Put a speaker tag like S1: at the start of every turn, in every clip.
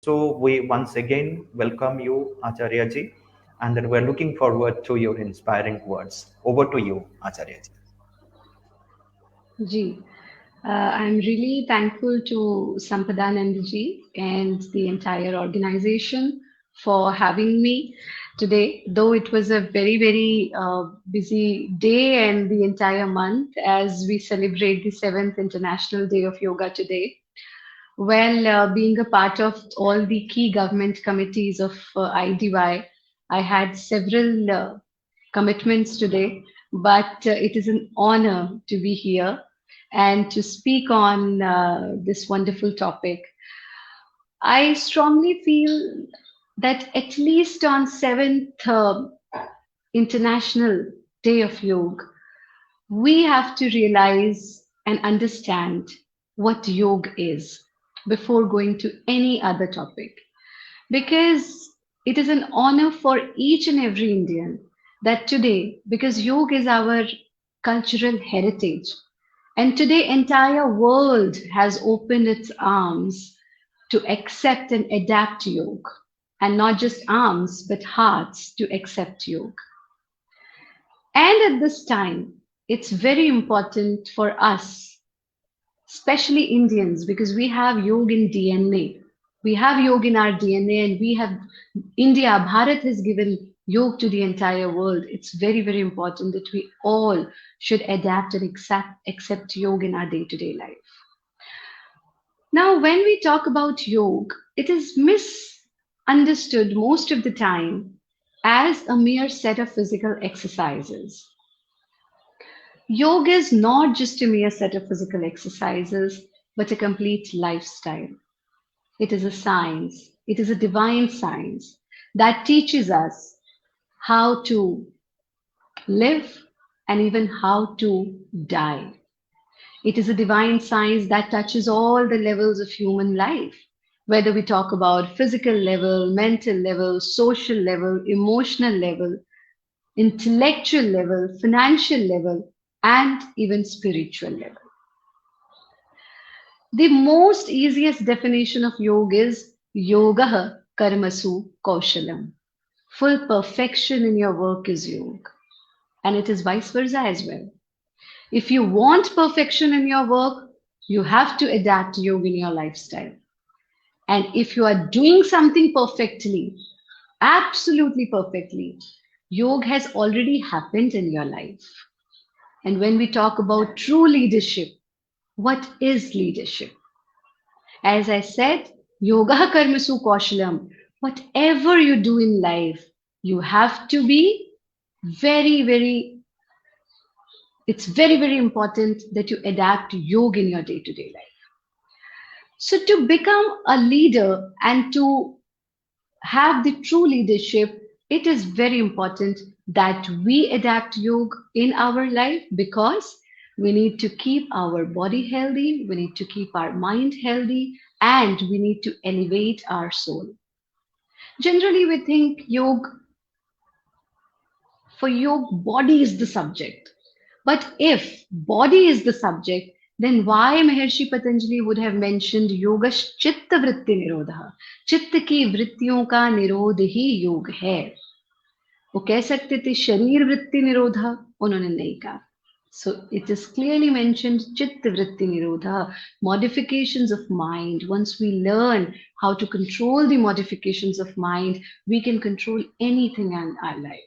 S1: So we once again welcome you, Acharya ji, and then we're looking forward to your inspiring words. Over to you, Acharya ji.
S2: Ji, I'm really thankful to Sampadanand ji and the entire organization for having me today, though it was a very busy day and the entire month as we celebrate the 7th International Day of Yoga today. Well, being a part of all the key government committees of IDY, I had several commitments today, but it is an honor to be here and to speak on this wonderful topic. I strongly feel that at least on 7th International Day of Yoga, we have to realize and understand what yoga is before going to any other topic. Because it is an honor for each and every Indian that today, because yoga is our cultural heritage, and today entire world has opened its arms to accept and adapt yoga, and not just arms but hearts to accept yoga. And at this time, it's very important for us, especially Indians, because we have yoga in DNA. We have yoga in our DNA, and we have India, Bharat has given yoga to the entire world. It's very important that we all should adapt and accept yoga in our day to day life. Now, when we talk about yoga, it is misunderstood most of the time as a mere set of physical exercises. Yoga is not just a mere set of physical exercises, but a complete lifestyle. It is a science, it is a divine science that teaches us how to live and even how to die. It is a divine science that touches all the levels of human life, whether we talk about physical level, mental level, social level, emotional level, intellectual level, financial level, and even spiritual level. The most easiest definition of yoga is yoga karmasu kaushalam. Full perfection in your work is yoga. And it is vice versa as well. If you want perfection in your work, you have to adapt yoga in your lifestyle. And if you are doing something perfectly, absolutely perfectly, yoga has already happened in your life. And when we talk about true leadership, what is leadership? As I said, yoga karmasu kaushalam. Whatever you do in life, you have to be very, it's very important that you adapt yoga in your day to day life. So, to become a leader and to have the true leadership, it is very important that we adapt yoga in our life because we need to keep our body healthy, we need to keep our mind healthy, and we need to elevate our soul. Generally, we think yoga, for yoga, body is the subject. But if body is the subject, then why Maharshi Patanjali would have mentioned yoga chitta vritti nirodha? चित्त की वृत्तियों का निरोध ही योग है. वो कह सकते थे शरीर वृत्ति निरोधा, उन्होंने नहीं कहा. So it is clearly mentioned chitta vritti nirodha, modifications of mind. Once we learn how to control the modifications of mind, we can control anything in our life.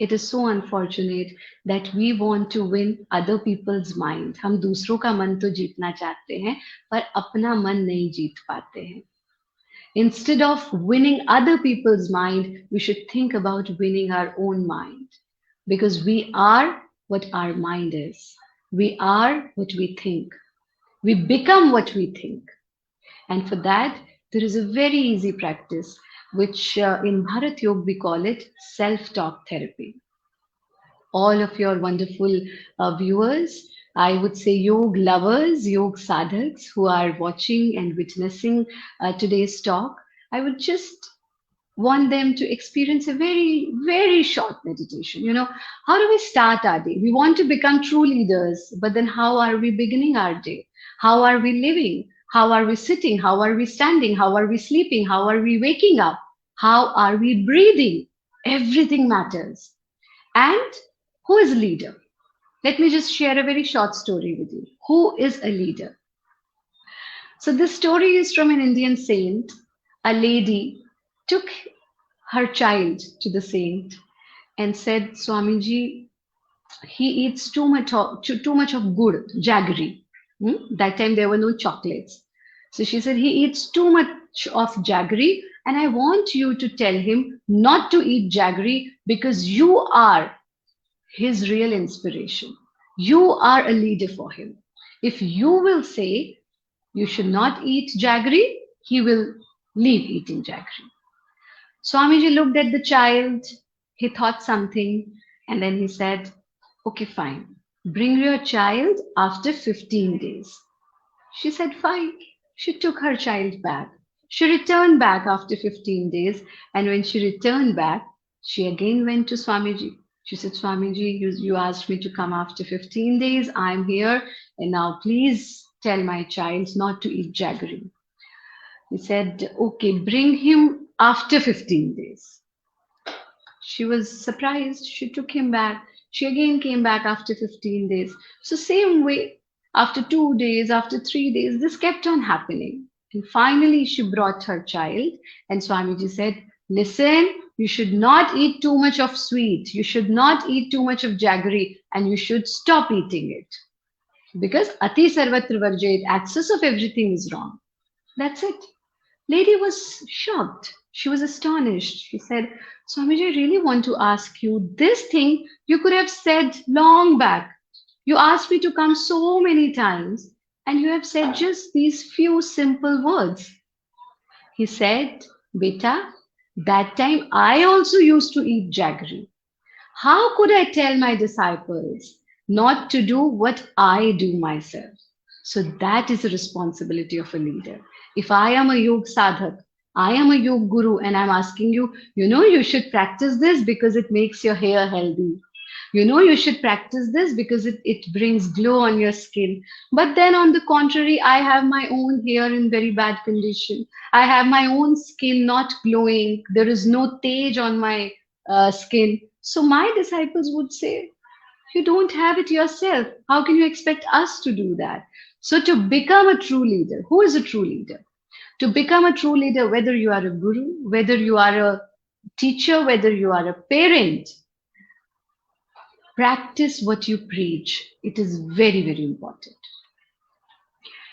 S2: It is so unfortunate that we want to win other people's mind. हम दूसरों का मन तो जीतना चाहते हैं, पर अपना मन नहीं जीत पाते हैं. Instead of winning other people's mind, we should think about winning our own mind. Because we are what our mind is. We are what we think. We become what we think. And for that, there is a very easy practice, which in Bharat Yoga we call it self-talk therapy. All of your wonderful viewers, I would say yoga lovers, yoga sadhaks who are watching and witnessing today's talk, I would just want them to experience a very short meditation. How do we start our day? We want to become true leaders, but then how are we beginning our day? How are we living? How are we sitting? How are we standing? How are we sleeping? How are we waking up? How are we breathing? Everything matters. And who is a leader? Let me just share a very short story with you. Who is a leader? So this story is from an Indian saint. A lady took her child to the saint and said, Swamiji, he eats too much of gur, jaggery. That time there were no chocolates. So she said, he eats too much of jaggery, and I want you to tell him not to eat jaggery because you are his real inspiration. You are a leader for him. If you will say you should not eat jaggery, he will leave eating jaggery. Swamiji looked at the child, he thought something, and then he said, okay, fine. Bring your child after 15 days. She said, fine. She took her child back. She returned back after 15 days, and when she returned back, she again went to Swamiji. She said, Swamiji, you asked me to come after 15 days. I'm here, and now please tell my child not to eat jaggery. He said, okay, bring him after 15 days. She was surprised. She took him back. She again came back after 15 days. So, same way, after 2 days, after 3 days, this kept on happening. And finally, she brought her child, and Swamiji said, listen, you should not eat too much of sweet. You should not eat too much of jaggery, and you should stop eating it. Because Ati Sarvatra Varjayat, excess of everything is wrong. That's it. Lady was shocked. She was astonished. She said, Swamiji, I really want to ask you this thing you could have said long back. You asked me to come so many times, and you have said just these few simple words. He said, Beta, that time I also used to eat jaggery. How could I tell my disciples not to do what I do myself? So that is the responsibility of a leader. If I am a yoga sadhak, I am a yoga guru, and I'm asking you, you should practice this because it makes your hair healthy. You should practice this because it brings glow on your skin. But then on the contrary, I have my own hair in very bad condition. I have my own skin not glowing. There is no tage on my skin. So my disciples would say, you don't have it yourself. How can you expect us to do that? So to become a true leader, who is a true leader? To become a true leader, whether you are a guru, whether you are a teacher, whether you are a parent, practice what you preach. It is very, very important.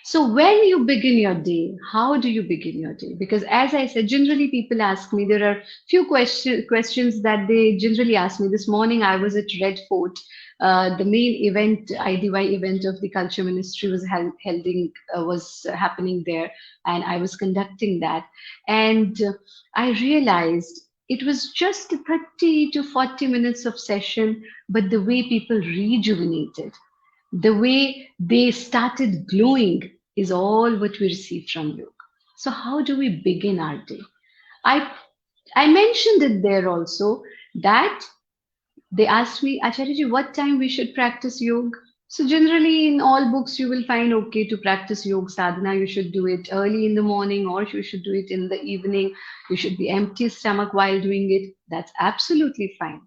S2: So when you begin your day, how do you begin your day? Because as I said, generally people ask me, there are few questions that they generally ask me. This morning I was at Red Fort. The main event, IDY event of the Culture Ministry was happening there, and I was conducting that. And I realized it was just 30 to 40 minutes of session, but the way people rejuvenated, the way they started glowing is all what we receive from yoga. So how do we begin our day? I mentioned it there also that they asked me, Acharya, what time we should practice yoga? So generally in all books you will find, okay, to practice yoga sadhana, you should do it early in the morning or you should do it in the evening. You should be empty stomach while doing it. That's absolutely fine.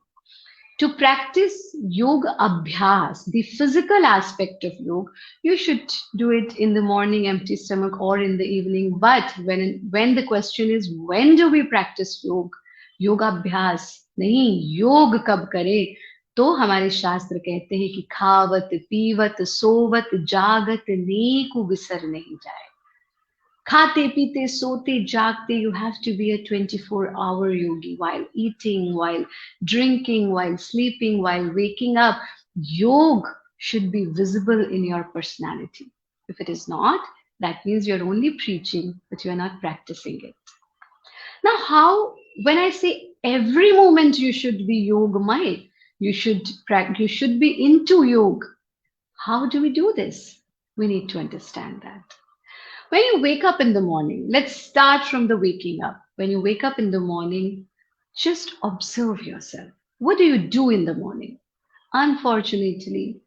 S2: To practice yoga abhyas, the physical aspect of yoga, you should do it in the morning, empty stomach, or in the evening. But when the question is, when do we practice yoga? Yoga abhyas, नहीं योग कब करे? तो हमारे शास्त्र कहते हैं कि खावत पीवत सोवत जागत नेकु विसर नहीं जाए. Khate, pite, sote, jagte, you have to be a 24-hour yogi while eating, while drinking, while sleeping, while waking up. Yoga should be visible in your personality. If it is not, that means you're only preaching, but you're not practicing it. Now, when I say every moment you should be yogamai, you should be into yoga. How do we do this? We need to understand that. When you wake up in the morning, let's start from the waking up. When you wake up in the morning, just observe yourself. What do you do in the morning? Unfortunately,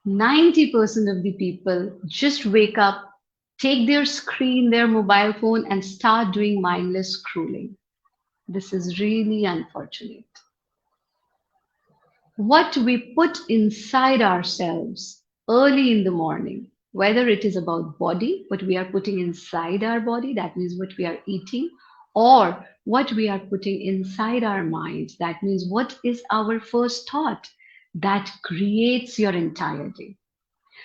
S2: 90% of the people just wake up, take their screen, their mobile phone, and start doing mindless scrolling. This is really unfortunate. What we put inside ourselves early in the morning, whether it is about body, what we are putting inside our body, that means what we are eating, or what we are putting inside our mind, that means what is our first thought, that creates your entire day.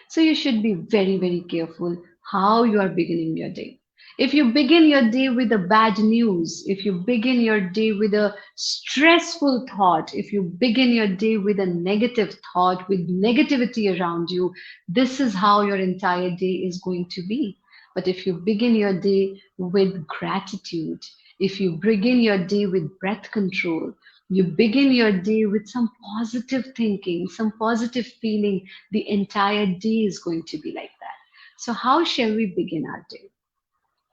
S2: So you should be very, very careful how you are beginning your day. If you begin your day with a bad news, if you begin your day with a stressful thought, if you begin your day with a negative thought, with negativity around you, this is how your entire day is going to be. But if you begin your day with gratitude, if you begin your day with breath control, you begin your day with some positive thinking, some positive feeling, the entire day is going to be like that. So, how shall we begin our day?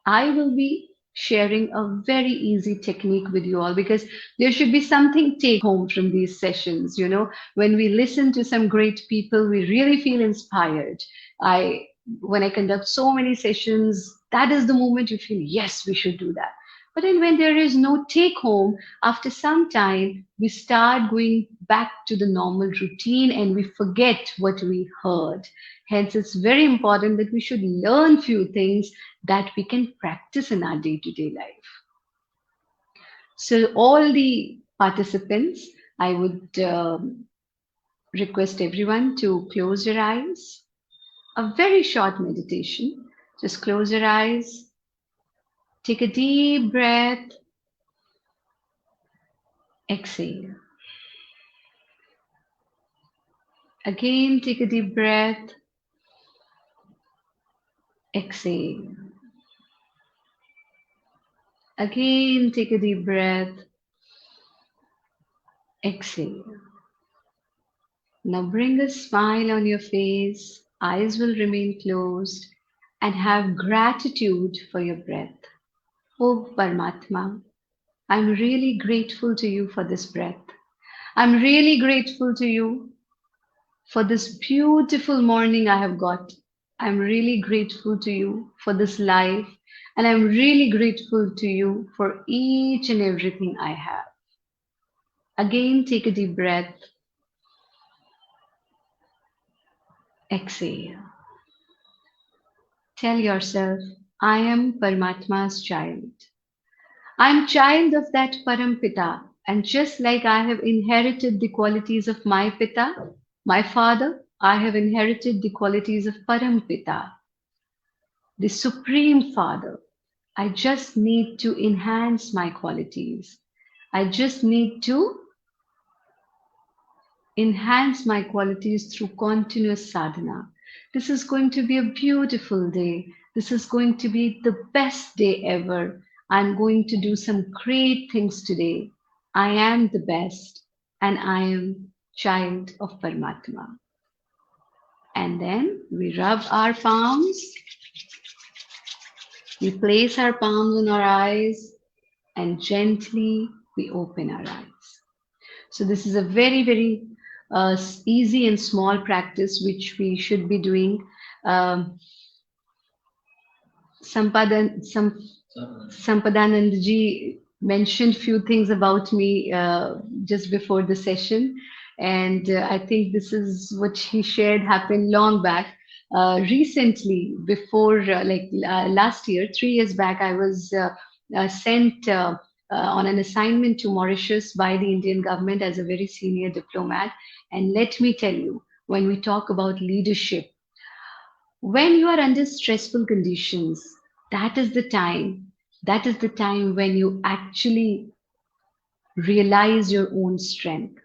S2: I will be sharing a very easy technique with you all because there should be something take home from these sessions. You know, when we listen to some great people, we really feel inspired. I, when I conduct so many sessions, that is the moment you feel, yes, we should do that. But then when there is no take home, after some time, we start going back to the normal routine and we forget what we heard. Hence, it's very important that we should learn few things that we can practice in our day to day life. So, all the participants, I would request everyone to close your eyes. A very short meditation. Just close your eyes, take a deep breath, exhale. Again, take a deep breath, exhale. Again, take a deep breath, exhale. Now bring a smile on your face, eyes will remain closed, and have gratitude for your breath. Oh Paramatma, I'm really grateful to you for this breath. I'm really grateful to you for this beautiful morning I have got. I'm really grateful to you for this life, and I'm really grateful to you for each and everything I have. Again, take a deep breath, exhale. Tell yourself, I am Paramatma's child. I'm child of that Parampita, and just like I have inherited the qualities of my Pita, my father, I have inherited the qualities of Parampita, the Supreme Father. I just need to enhance my qualities. I just need to enhance my qualities through continuous sadhana. This is going to be a beautiful day. This is going to be the best day ever. I'm going to do some great things today. I am the best and I am child of Paramatma. And then we rub our palms. We place our palms on our eyes and gently we open our eyes. So this is a very, very easy and small practice which we should be doing. Um, Sampadanand mentioned few things about me just before the session, and I think this is what he shared happened long back. Recently, before last year, 3 years back, I was sent on an assignment to Mauritius by the Indian government as a very senior diplomat. And let me tell you, when we talk about leadership, when you are under stressful conditions, that is the time, that is the time when you actually realize your own strength.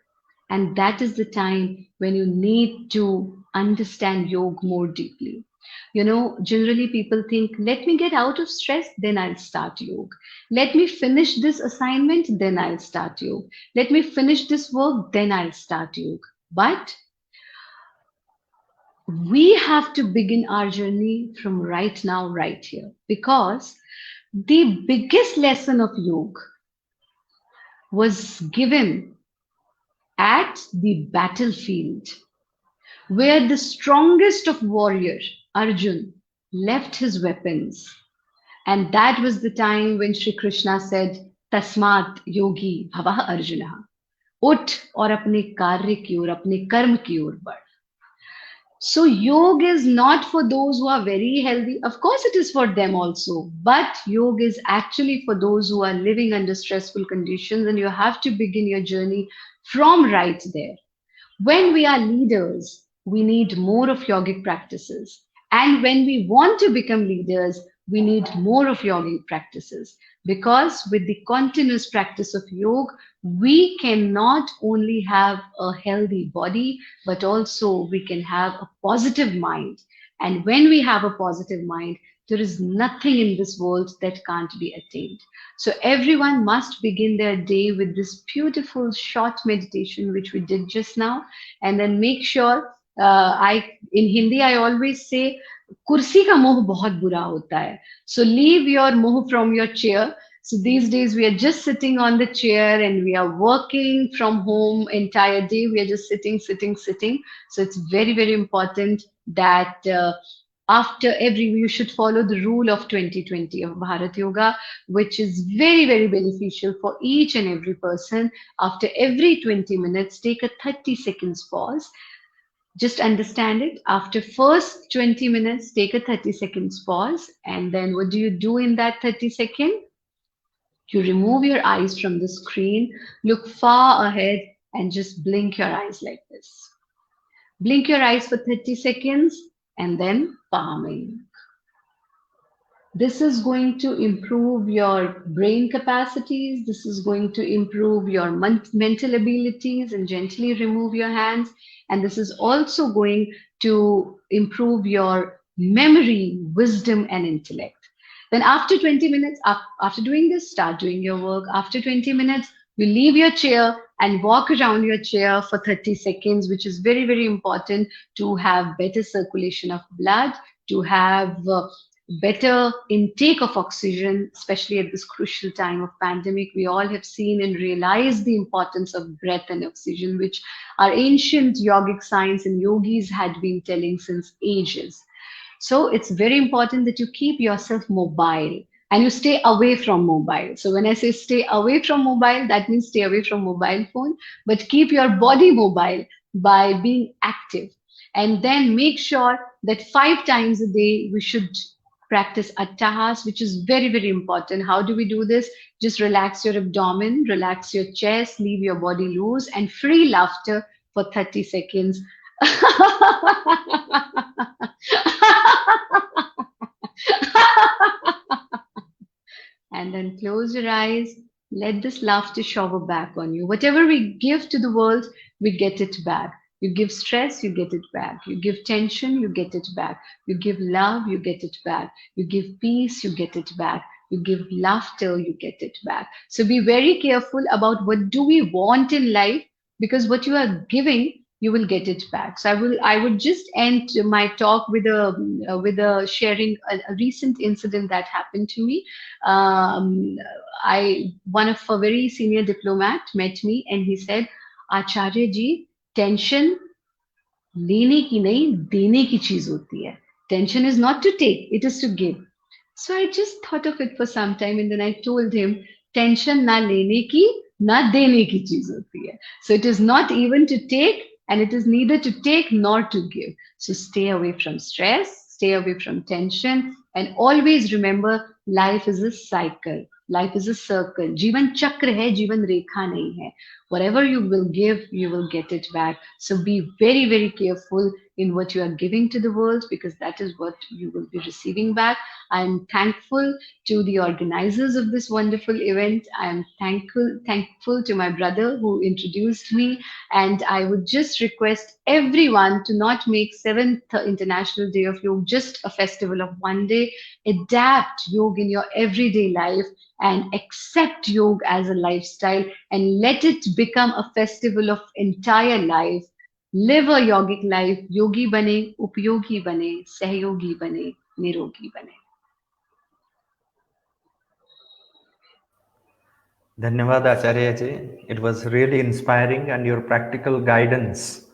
S2: And that is the time when you need to understand yoga more deeply. You know, generally people think, let me get out of stress, then I'll start yoga. Let me finish this assignment, then I'll start yoga. Let me finish this work, then I'll start yoga. But we have to begin our journey from right now, right here, because the biggest lesson of yoga was given at the battlefield, where the strongest of warriors, Arjun, left his weapons. And that was the time when Shri Krishna said, Tasmat yogi bhavah Arjuna. उठ और अपने कार्य की ओर अपने कर्म की ओर बढ़. So yoga is not for those who are very healthy. Of course, it is for them also. But yoga is actually for those who are living under stressful conditions, and you have to begin your journey from right there. When we are leaders, we need more of yogic practices. And when we want to become leaders, we need more of yogic practices. Because with the continuous practice of yoga, we can not only have a healthy body, but also we can have a positive mind. And when we have a positive mind, there is nothing in this world that can't be attained. So everyone must begin their day with this beautiful short meditation, which we did just now, and then make sure. I in Hindi I always say, kursi ka moh bahut bura hota hai. So leave your moh from your chair. So these days we are just sitting on the chair and we are working from home entire day. We are just sitting, sitting, sitting. So it's very, very important that after every, you should follow the rule of 2020 of Bharat Yoga, which is very, very beneficial for each and every person. After every 20 minutes, take a 30 seconds pause. Just understand it. After first 20 minutes, take a 30 seconds pause. And then what do you do in that 30 second? You remove your eyes from the screen, look far ahead, and just blink your eyes like this. Blink your eyes for 30 seconds and then palming. This is going to improve your brain capacities. This is going to improve your mental abilities and gently remove your hands. And this is also going to improve your memory, wisdom, and intellect. Then after 20 minutes, after doing this, start doing your work. After 20 minutes, you leave your chair and walk around your chair for 30 seconds, which is very, very important to have better circulation of blood, to have better intake of oxygen, especially at this crucial time of pandemic. We all have seen and realized the importance of breath and oxygen, which our ancient yogic science and yogis had been telling since ages. So it's very important that you keep yourself mobile and you stay away from mobile. So when I say stay away from mobile, that means stay away from mobile phone, but keep your body mobile by being active. And then make sure that 5 times a day we should practice attahas, which is very, very important. How do we do this? Just relax your abdomen, relax your chest, leave your body loose, and free laughter for 30 seconds. And then close your eyes. Let this laughter shower back on you. Whatever we give to the world, we get it back. You give stress, you get it back. You give tension, you get it back. You give love, you get it back. You give peace, you get it back. You give laughter, you get it back. So be very careful about what do we want in life, because what you are giving, you will get it back. So I would just end my talk with a sharing a recent incident that happened to me. um, One of a very senior diplomat met me and he said, Acharya ji, tension लेने की नहीं देने की चीज होती है. Tension is not to take, it is to give. So I just thought of it for some time and then I told him, tension ना लेने की ना देने की चीज होती है. So it is not even to take and it is neither to take nor to give. So stay away from stress, stay away from tension, and always remember life is a cycle. Life is a circle. जीवन चक्र है, जीवन रेखा नहीं है. Whatever you will give, you will get it back. So be very, very careful in what you are giving to the world, because that is what you will be receiving back. I am thankful to the organizers of this wonderful event. I am thankful to my brother who introduced me. And I would just request everyone to not make 7th International Day of Yoga just a festival of one day. Adapt yoga in your everyday life and accept yoga as a lifestyle and let it become a festival of entire life. Live a yogic life. Yogi bane, upyogi bane, sahyogi bane, nirogi bane.
S1: Dhanyavad Acharya ji. It was really inspiring, and your practical guidance,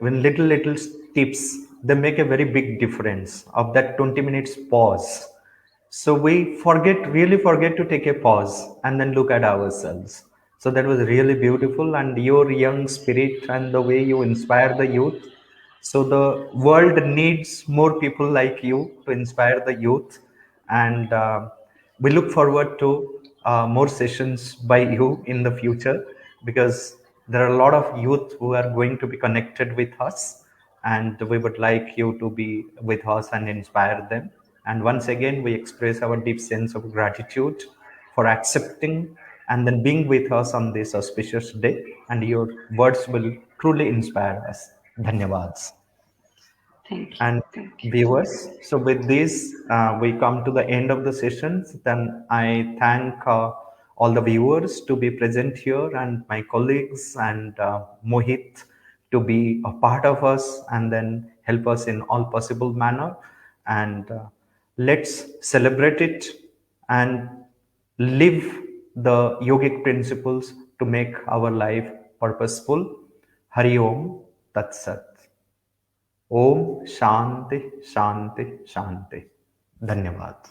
S1: even little tips they make a very big difference of that 20 minutes pause. So we really forget to take a pause and then look at ourselves. So that was really beautiful, and your young spirit and the way you inspire the youth. So the world needs more people like you to inspire the youth, and we look forward to more sessions by you in the future, because there are a lot of youth who are going to be connected with us, and we would like you to be with us and inspire them. And once again, we express our deep sense of gratitude for accepting and then being with us on this auspicious day. And your words will truly inspire us. Dhanyavads.
S2: Thank you.
S1: And
S2: Thank you.
S1: viewers, so with this, we come to the end of the sessions. Then I thank all the viewers to be present here, and my colleagues and Mohit to be a part of us and then help us in all possible manner. And let's celebrate it and live the yogic principles to make our life purposeful. Hari Om Tat Sat. Om Shanti शांति शांति। धन्यवाद।